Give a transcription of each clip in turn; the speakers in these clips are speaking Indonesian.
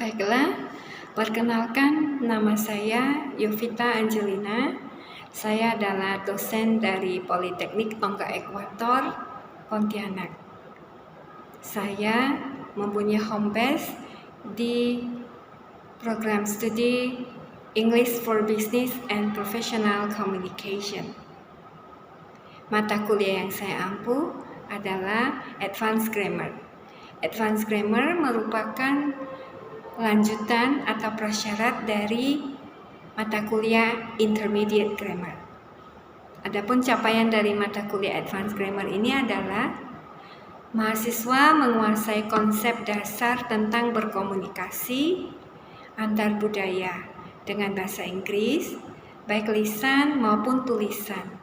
Baiklah, perkenalkan nama saya Yovita Angelina. Saya adalah dosen dari Politeknik Tonggak Ekuator, Pontianak. Saya mempunyai home base di program studi English for Business and Professional Communication. Mata kuliah yang saya ampu adalah Advanced Grammar. Advanced Grammar merupakan lanjutan atau prasyarat dari mata kuliah Intermediate Grammar. Adapun capaian dari mata kuliah Advanced Grammar ini adalah mahasiswa menguasai konsep dasar tentang berkomunikasi antar budaya dengan bahasa Inggris, baik lisan maupun tulisan.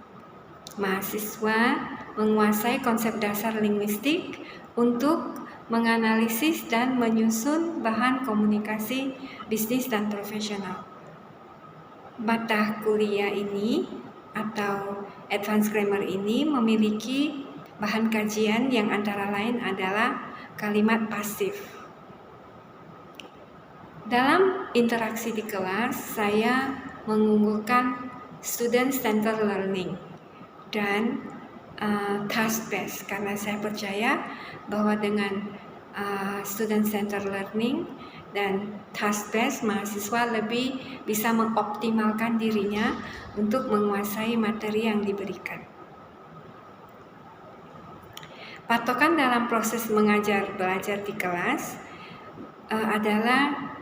Mahasiswa menguasai konsep dasar linguistik untuk menganalisis dan menyusun bahan komunikasi bisnis dan profesional. Mata kuliah ini atau Advanced Grammar ini memiliki bahan kajian yang antara lain adalah kalimat pasif. Dalam interaksi di kelas, saya mengunggulkan student-centered learning dan task-based karena saya percaya bahwa dengan student-centered learning dan task-based, mahasiswa lebih bisa mengoptimalkan dirinya untuk menguasai materi yang diberikan. Patokan dalam proses mengajar belajar di kelas adalah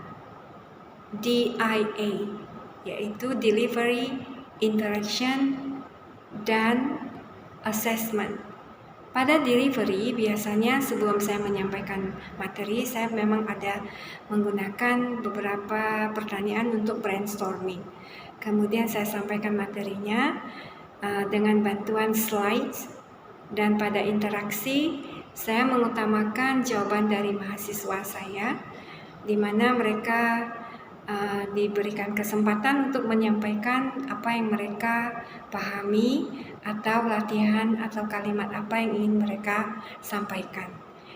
DIA, yaitu Delivery, Interaction, dan Assessment. Pada delivery, biasanya sebelum saya menyampaikan materi, saya memang ada menggunakan beberapa pertanyaan untuk brainstorming. Kemudian saya sampaikan materinya dengan bantuan slides, dan pada interaksi, saya mengutamakan jawaban dari mahasiswa saya, di mana mereka diberikan kesempatan untuk menyampaikan apa yang mereka pahami atau latihan atau kalimat apa yang ingin mereka sampaikan.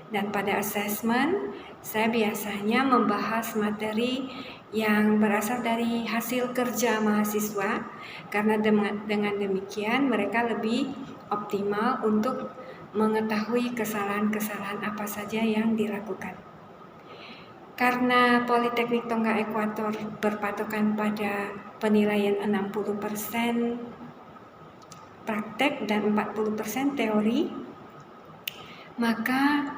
Dan pada assessment, saya biasanya membahas materi yang berasal dari hasil kerja mahasiswa, karena dengan demikian mereka lebih optimal untuk mengetahui kesalahan-kesalahan apa saja yang dilakukan. Karena Politeknik Tonggak Ekuator berpatokan pada penilaian 60% praktek dan 40% teori, maka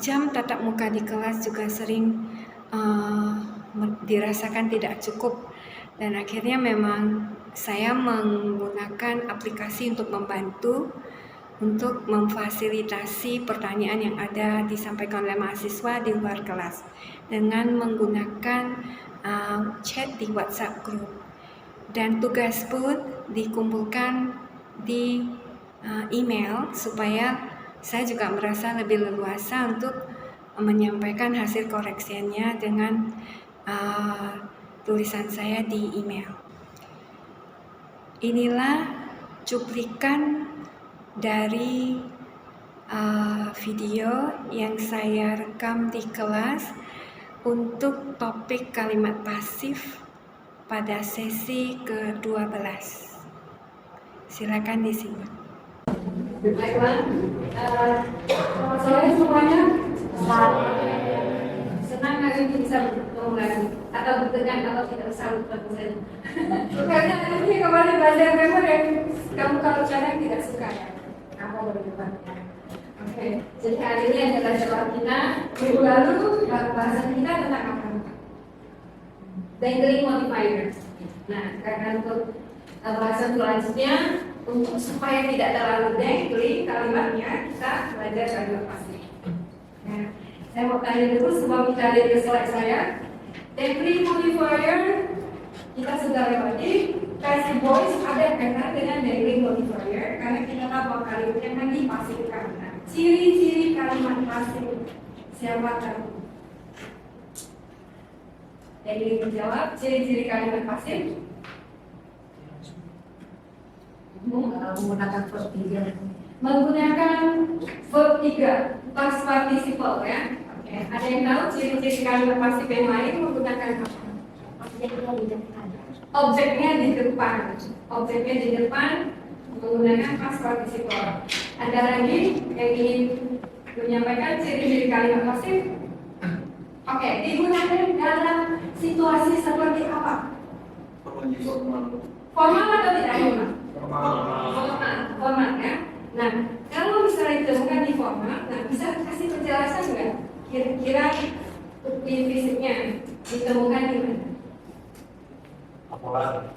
jam tatap muka di kelas juga sering dirasakan tidak cukup, dan akhirnya memang saya menggunakan aplikasi untuk membantu untuk memfasilitasi pertanyaan yang ada disampaikan oleh mahasiswa di luar kelas dengan menggunakan chat di WhatsApp group, dan tugas pun dikumpulkan di email supaya saya juga merasa lebih leluasa untuk menyampaikan hasil koreksiannya dengan tulisan saya di email. Inilah cuplikan dari video yang saya rekam di kelas untuk topik kalimat pasif pada sesi ke-12. Silakan disimak. Baiklah, selamat sore semuanya. Senang hari ini bisa bertemu lagi, atau bertemu atau tidak usah bertemu saja. Karena ini kemarin belajar grammar yang kamu kalau cadang tidak suka ya. Apa berdebatnya? Oke, jadi hari ini adalah jadwal kita. Minggu lalu bahasan kita tentang apa? Dangling modifiers. Nah, karena untuk bahasan selanjutnya, untuk supaya tidak terlalu dangling kalimatnya, kita belajar kalimat pasif. Nah, saya mau tanya dulu sebelum kita lihat ke slide saya. Dangling modifier kita sudah lewati. Passive voice ada kaitan dengan dangling modifier karena kita tahu bahwa kalimat yang dipasifkan. Nah, ciri-ciri kalimat pasif siapa tahu? Jadi menjawab ciri-ciri kalimat pasif. Menggunakan verb 3. Menggunakan verb 3 past participle ya. Oke. Ada yang tahu ciri-ciri kalimat pasif yang lain menggunakan apa? Objeknya di depan. Objeknya di depan menggunakan past participle. Ada lagi yang ingin menyampaikan ciri-ciri kalimat pasif? Oke, digunakan dalam situasi seperti apa? Formal atau tidak formal? Formal ya. Nah, kalau misalnya ditemukan di formal, nah bisa kasih penjelasan nggak? Kira-kira bukti fisiknya ditemukan di mana?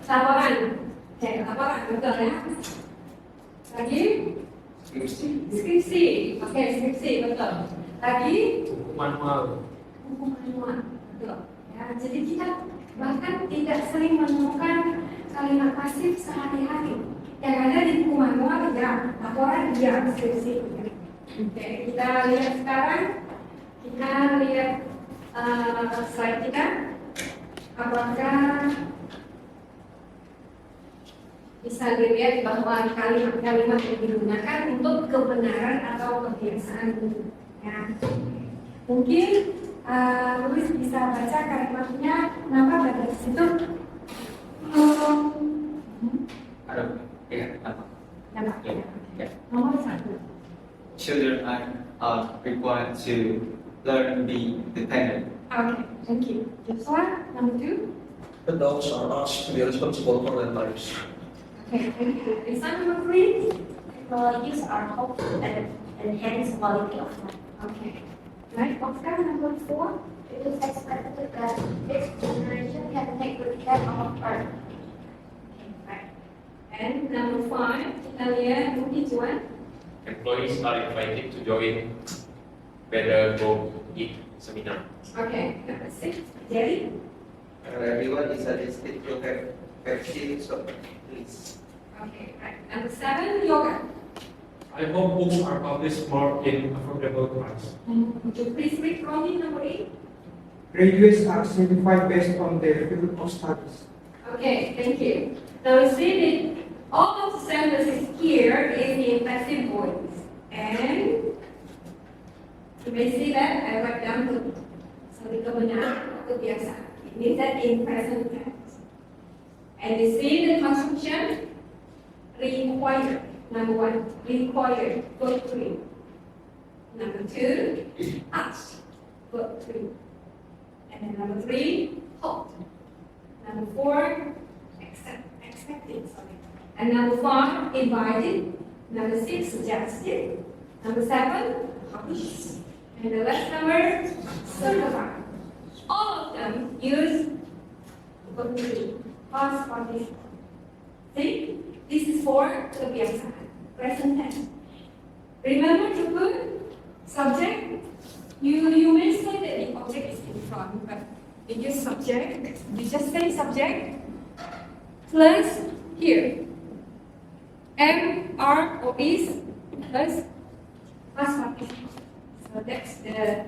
Laporan. Oke, laporan betul ya. Lagi? Skripsi. Oke, skripsi betul. Lagi? Manual. Buku manual. Betul. Ya, jadi kita bahkan tidak sering menemukan kalimat pasif sehari-hari. Yang ada di buku manual ya, laporan ya, skripsi. Oke, kita lihat sekarang. Kita lihat slide kita. Apakah bisa dilihat bahwa kalimat-kalimat yang digunakan untuk kebenaran atau kebiasaan ya. Mungkin Luis bisa baca kalimatnya, kenapa berada di situ? Ada. Ya, apa? Nampak ya. Ya. Nomor 1. Children are required to learn and be dependent. Okay, thank you. Joshua, number 2. Adults are asked to be responsible for their lives. Okay, thank you. Lisa, number 3. Technologies are helpful and enhance quality of life. Okay. Right, Oscar, number 4. It is expected that this generation can take good care of Earth. Okay, right. And number 5, kita lihat mungkin Juan. Employees are invited to join Better Go Eat seminar. Okay, number 6, Jerry. Everyone is suggested to have vaccines of please. Okay, right. Number 7, Yoga. I hope books are published more in affordable price. Would you please read Ronnie, number 8? Graduates are certified based on their field of studies. Okay, thank you. Now we see that all of the sentences here is in passive voice. And you may see that I write down the kebenaran atau kebiasaan. It means that in present tense. And you see the construction required. Number 1, required, verb 3. Number 2, asked, verb 3. And then number 3, hoped. Number 4, expected, sorry. And number 5, invited. Number 6, suggested. Number 7, published. And the last number, certified. All of them use verb 3, past participle. See? This is for kebiasaan, present tense. Remember to put subject. You may say that the object is in front, but you use subject. You just say subject plus here am, are, or is plus past participle. So that's the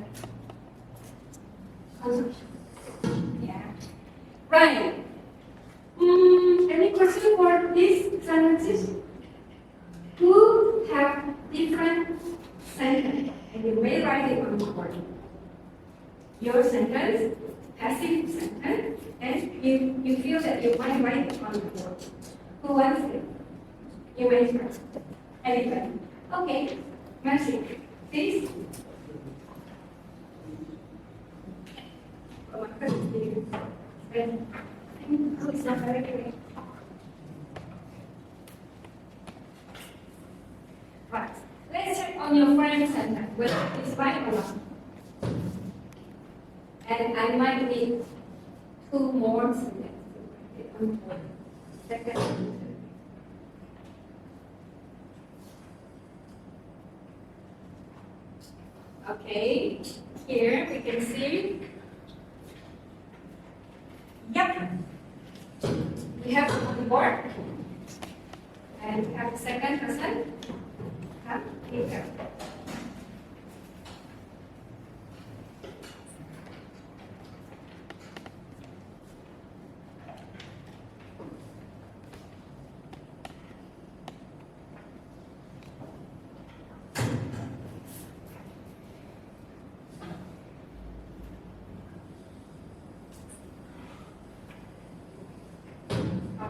construction. Yeah. Right. Any question for these sentences? Who have different sentences, and you may write it on the board. Your sentence, passive sentence, and you feel that you might write it on the board. Who wants it? You may first. Anybody? Okay. Merci. Please. It's not very clear. Right. Let's check on your friend's sentence whether it's right or wrong. And I might need 2 more sentences. Second. Okay. Here we can see. Yep. We have on the board. And we have the second person. Come, here we go.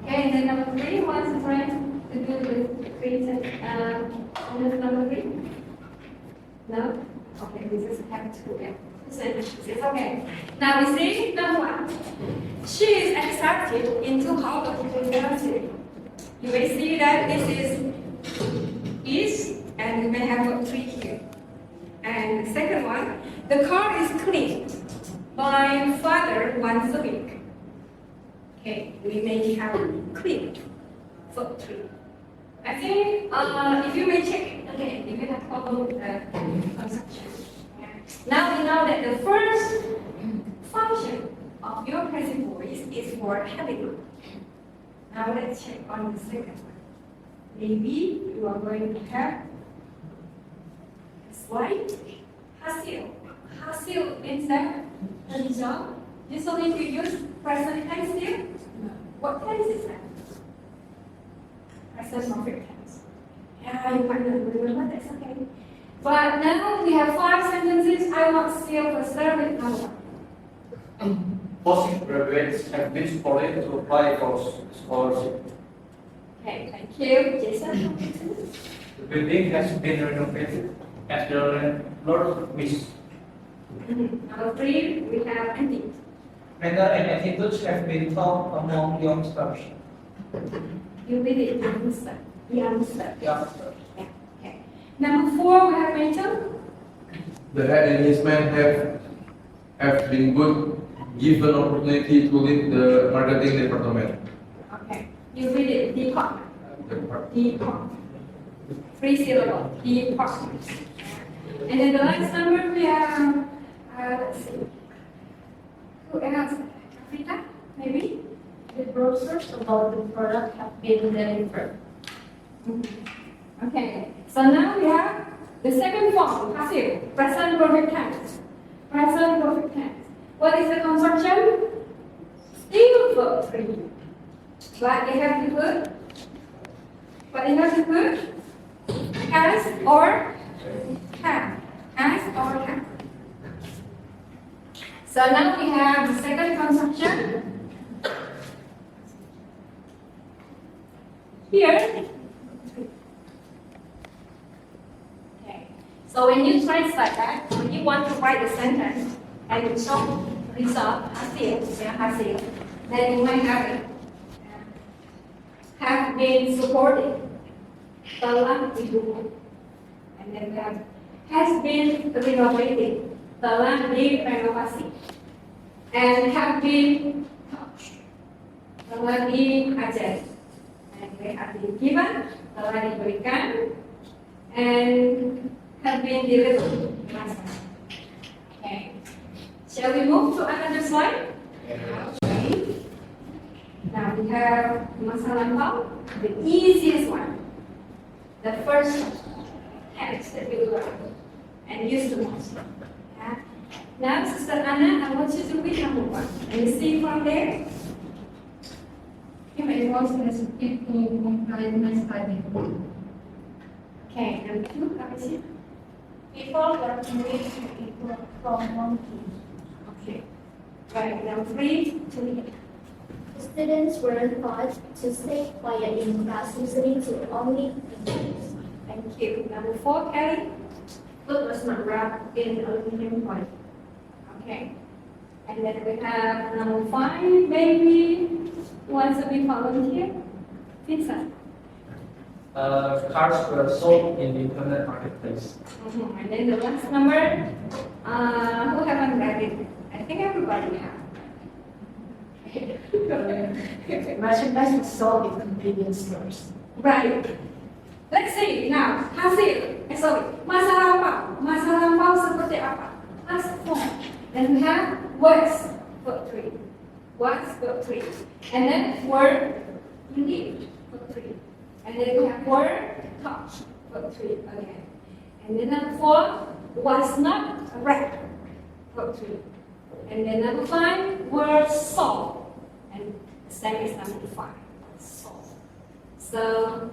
Okay, and then number 3, what's the friend to do with creating number 3? No? Okay, this is have to, yeah. It's okay. Now we see number 1. She is accepted into how the personality. You may see that this is, and you may have a 3 here. And the second one, the car is cleaned by father once a week. Okay, we may have cleaned for 3. I think if you may check, okay, if you have problem with the consumption. Now we know that the first function of your passive voice is for having. Now let's check on the second one. Maybe you are going to have a slide. Hasil. Hasil means that the result. Usually we use present tense here. What tense is that? Present perfect tense. Yeah, you might not remember, that's okay. But now we have 5 sentences. I want still for serving number. Postgraduates have been supported to apply for scholarship. Okay, thank you. Jason? The building has been renovated as the Lord wishes. Number 3, we have Andy. Manner and attitudes have been found among youngsters. You did it, youngster. Youngster. Youngsters. Yeah, okay. Number 4, we have Rachel. The head and his men have been good, given opportunity to lead the marketing department. Okay. You read it, department. Department. 3 syllable, department. And then the last number we have, let's see. Who else? Rita, maybe? The brochures about the product have been delivered. Okay. So now we have the second form, passive, present perfect tense. Present perfect tense. What is the construction? Still verb 3. But you have to put, as or have. As or have. So now we have the second construction. Here. Okay. So when you translate that, when you want to write a sentence and you show result, hasil, then you might have it. Have been supported. Telah didukung. And then we have has been renovated. Telah direnovasi. And have been touched. Telah diajari. And we have been given. Telah diberikan. And have been delivered. Okay. Shall we move to another slide? Okay. Now we have masa lampau, the easiest one. The first tense that you learn and use the most. Yeah. Now, Sister Anna, I want you to read number 1. And you see from there? You may also hesitate to comply with my study. Okay, number 2, how is it? People were moved to people from monkey. Okay. Right, number 3, to read. Students were taught to stay quiet in class, listening to only teachers. Thank you. Number 4, Kelly. Food was not wrapped in aluminum foil. Okay. And then we have number 5, maybe wants to be volunteer. Vincent. Cars were sold in the internet marketplace. And then the last number, who haven't read it? I think everybody have. Merchandise was sold in convenience stores. Right. Let's see now. Hasil. Masa lampau. Masa lampau seperti apa? Past form. Then we have was verb 3. Was verb 3. And then word you lived verb 3. And then we have word touch verb 3 again. And then number 4 was not read verb 3. And then number 5 word saw. And the same is number 5. Saw. So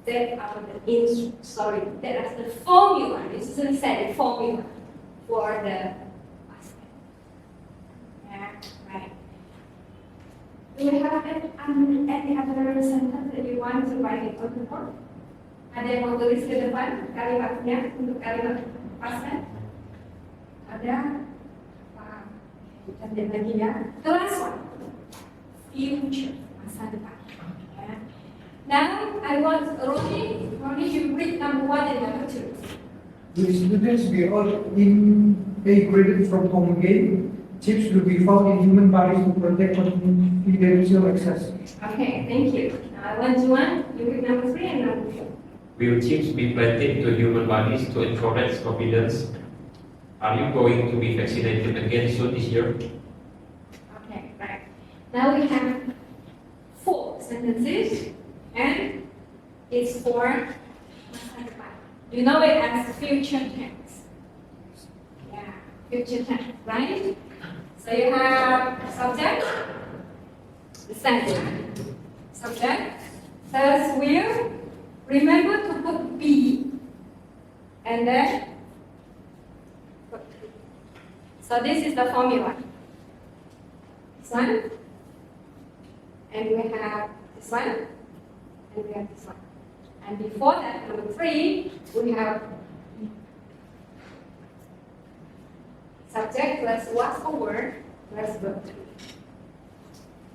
that are that is the formula. This is the formula for the aspect. Yeah, right. Do you have any other sentence that you want to write it on the board? Ada yang mau tulis ke depan kalimatnya untuk kalimat past tense? Ada? Kita lihat lagi ya. The last one, future, masa depan. Ya. Now I want Roni you read number 1 and number 2. The students be all in a graded from home again. Chips will be found in human bodies to protect confidential access. Okay, thank you. Now 1 to 1, you read number 3 and number 4. Will chips be planted to human bodies to encourage confidence? Are you going to be vaccinated again soon this year? Okay, right. Now we have 4 sentences and it's for masa depan. Do you know it as future tense? Yeah, future tense, right? So you have subject, the sentence. Subject says will. Remember to put be and then put be. So this is the formula. This one, and we have this one, and we have this one. And before that, number 3, we have subject plus what's the word plus verb.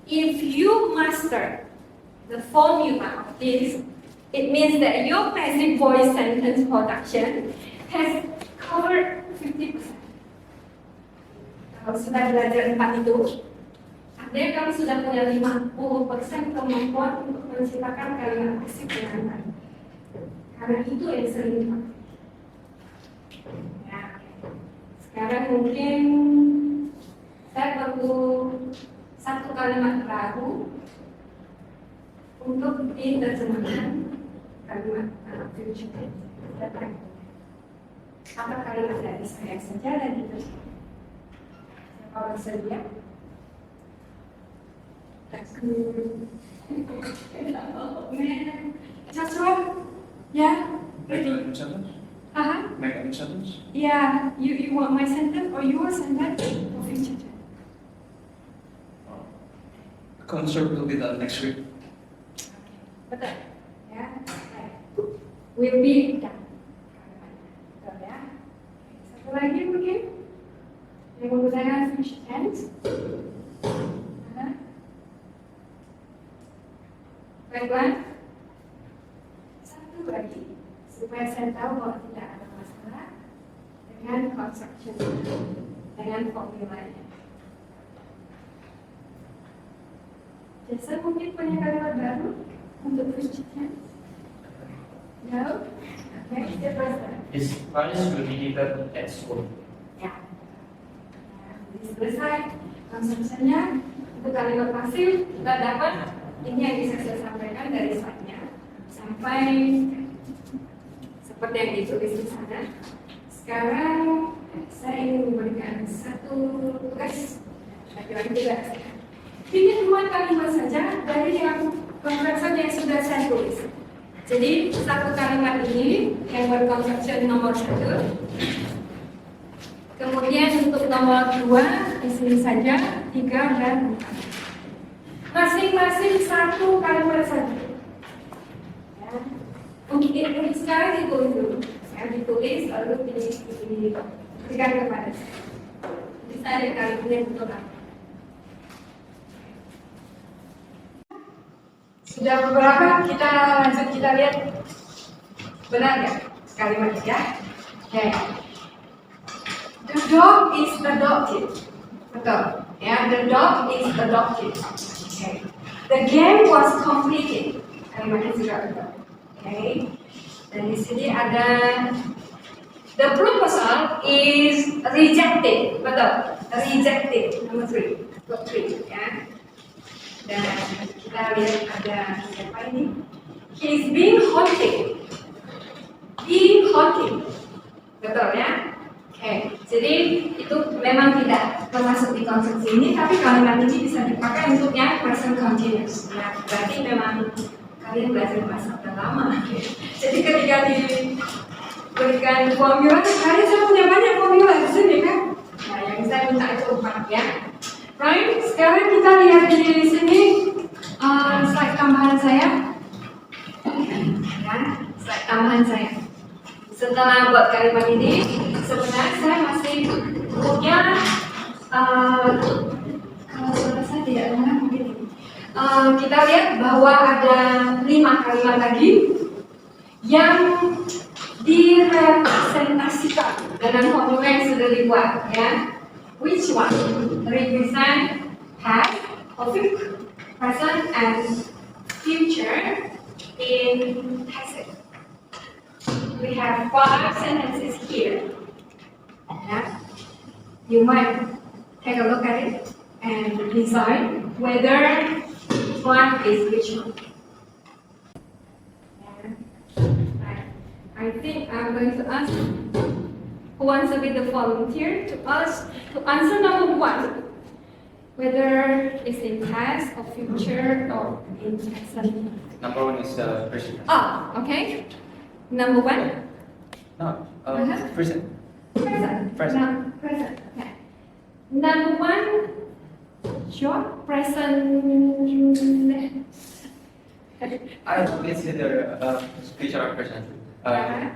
If you master the formula of this, it means that your passive voice sentence production has covered 50%. Kalau sudah belajar 4 itu, artinya kamu sudah punya 50% kemampuan untuk menciptakan kalimat pasif dengan baik. Karena itu yang sering dipakai. Ya, sekarang mungkin saya perlu 1 kalimat baru untuk diterjemahkan kalimat future tense. Apa kalimat dari saya saja dan diterjemahkan? Siapa bersedia? Joshua? Yeah? Make a new sentence? Make a new sentence? Yeah, you want my sentence or your sentence or future tense? The concert will be done next week. Betul. Ya, baik. Will be done. Betul ya. Satu lagi mungkin yang menggunakan future tense. Baiklah. Satu lagi supaya saya tahu bahwa tidak ada masalah dengan construction, dengan formulanya. Jason mungkin punya kalimat baru untuk future tense? No? Okay, step by step. His parents will be given at school. Ya. Jadi selesai constructionnya untuk kalimat pasif kita dapat ini yang bisa saya sampaikan dari slide-nya sampai seperti yang ditulis di sana. Sekarang saya ingin memberikan satu tugas lagi-lagi tugas. Bikin 2 kalimat saja dari yang konstruction yang sudah saya tulis. Jadi satu kalimat ini yang berkonstruction nomor 1. Kemudian untuk nomor 2 di sini saja 3 dan 4. Masing-masing satu kalimat saja. Ya. Untuk sekarang ditulis dulu. Ya, ditulis lalu diberikan kepada saya. Jadi saya kalimatnya betul apa? Sudah beberapa kita lanjut kita lihat benar nggak kalimatnya ya? Okay. The dog is adopted. Betul. Ya, the dog is adopted. Okay. The game was completed. Kalimatnya juga betul. Okay. Dan di sini ada the proposal is rejected. Betul. Rejected. Number 3. Top 3 ya. Dan kita lihat ada siapa ini? He's being haunted. Being haunted. Betul ya? Oke, jadi itu memang tidak termasuk di konstruksi ini, tapi kalimat ini bisa dipakai untuk yang present continuous. Ya, berarti memang kalian belajar bahasa udah lama. Jadi ketika diberikan formula, kalian saya punya banyak formula di sini kan? Nah, yang saya minta itu 4 ya. Right, sekarang kita lihat di sini slide tambahan saya. Ya, slide tambahan saya. Setelah buat kalimat ini, sebenarnya saya masih punya kalau saya tidak dengar mungkin ini. Kita lihat bahwa ada 5 kalimat lagi yang direpresentasikan dengan formula yang sudah dibuat, ya. Which one represent past, present, and future in passive? We have 5 sentences here. Yeah. You might take a look at it and decide whether one is which one. I think I'm going to ask who wants to be the volunteer to answer number 1, whether it's in past or future or in present. Number 1 is present. Oh, okay. Number 1, No, Uh-huh. present. present. Present. No, present. Okay. Number 1, short present. I consider future or present. Uh-huh.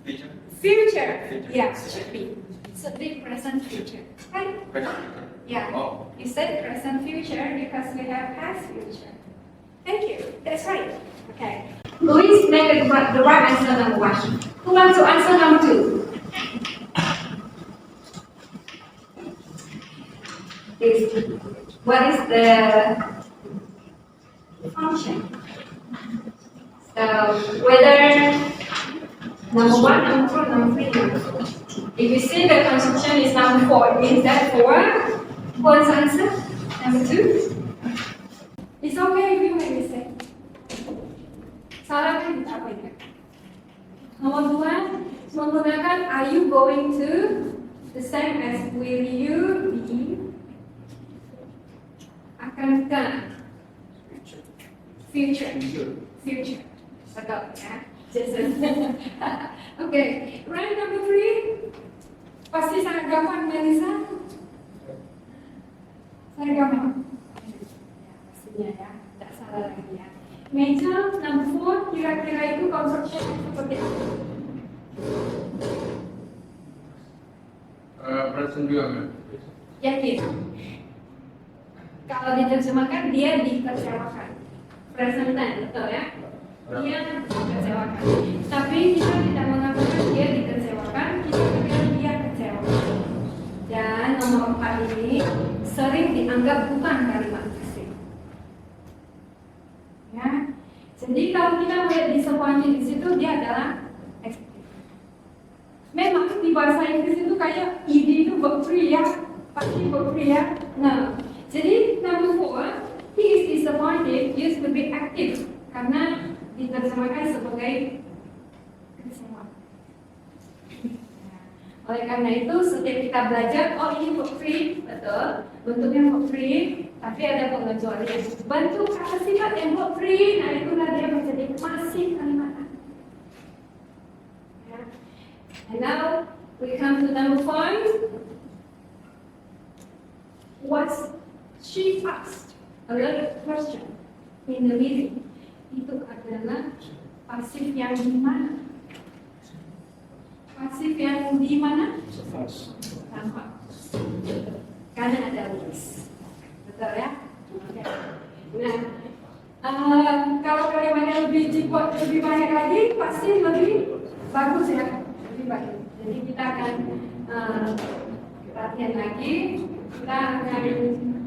Future. Future. Future. Yeah, should be. Should be present future. Right? Present. Yeah. Oh. You said present future because we have past future. Thank you. That's right. Okay. Louise made the right answer number 1. Who wants to answer number 2? What is the function? So whether number 1, number 2, number 3, number 4. If you see the construction is number 4, it means that 4 was answer. Number 2. It's okay if you make mistake. Salah kan apa ini? Nomor 2, menggunakan are you going to, the same as will you be, akankah, future. Betul ya, Jason. Oke, right number 3. Pasti sangat gampang, Melissa. Sangat gampang. Pastinya ya, tidak salah lagi ya. Meja number 4, kira-kira itu construction seperti apa? Present juga, Ma'am. Yakin? Kalau diterjemahkan dia dikecewakan. Present tense, betul ya? Dia dikecewakan. Tapi kita tidak mengatakan dia dikecewakan, kita bilang dia kecewa. Dan nomor 4 ini sering dianggap bukan kalimat asing. Ya. Jadi kalau kita melihat disappointed di situ dia adalah expected. Memang di bahasa Inggris itu kayak id itu verb 3 ya, pasti verb 3 ya. Nah, jadi number 4, he is disappointed used to be active karena diterjemahkan sebagai kecewa. Oleh karena itu setiap kita belajar, oh ini verb 3, betul, bentuknya verb 3, tapi ada pengecualian. Bentuk kata sifat yang verb 3, nah itulah dia menjadi masih kalimat. Ya. And now we come to number 5. What's she asked? A little question in the meeting. Itu adalah pasif yang di mana? Pasif yang di mana? Tampak. Karena ada was. Betul ya? Oke. Nah, kalau kalimatnya lebih dibuat lebih banyak lagi, pasti lebih bagus ya, lebih baik. Jadi kita akan latihan lagi. Kita akan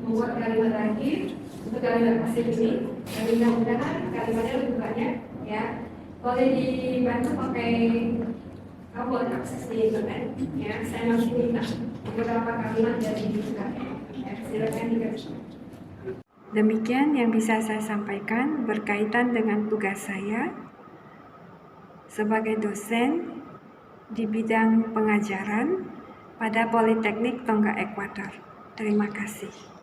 membuat kalimat lagi untuk kalimat pasif ini. Dan mudah-mudahan kalimatnya lebih banyak ya. Boleh dibantu pakai boleh akses di internet ya. Saya masih minta beberapa kalimat dari internet ya. Silakan dikasih. Demikian yang bisa saya sampaikan berkaitan dengan tugas saya sebagai dosen di bidang pengajaran pada Politeknik Tonga Ekuador. Terima kasih.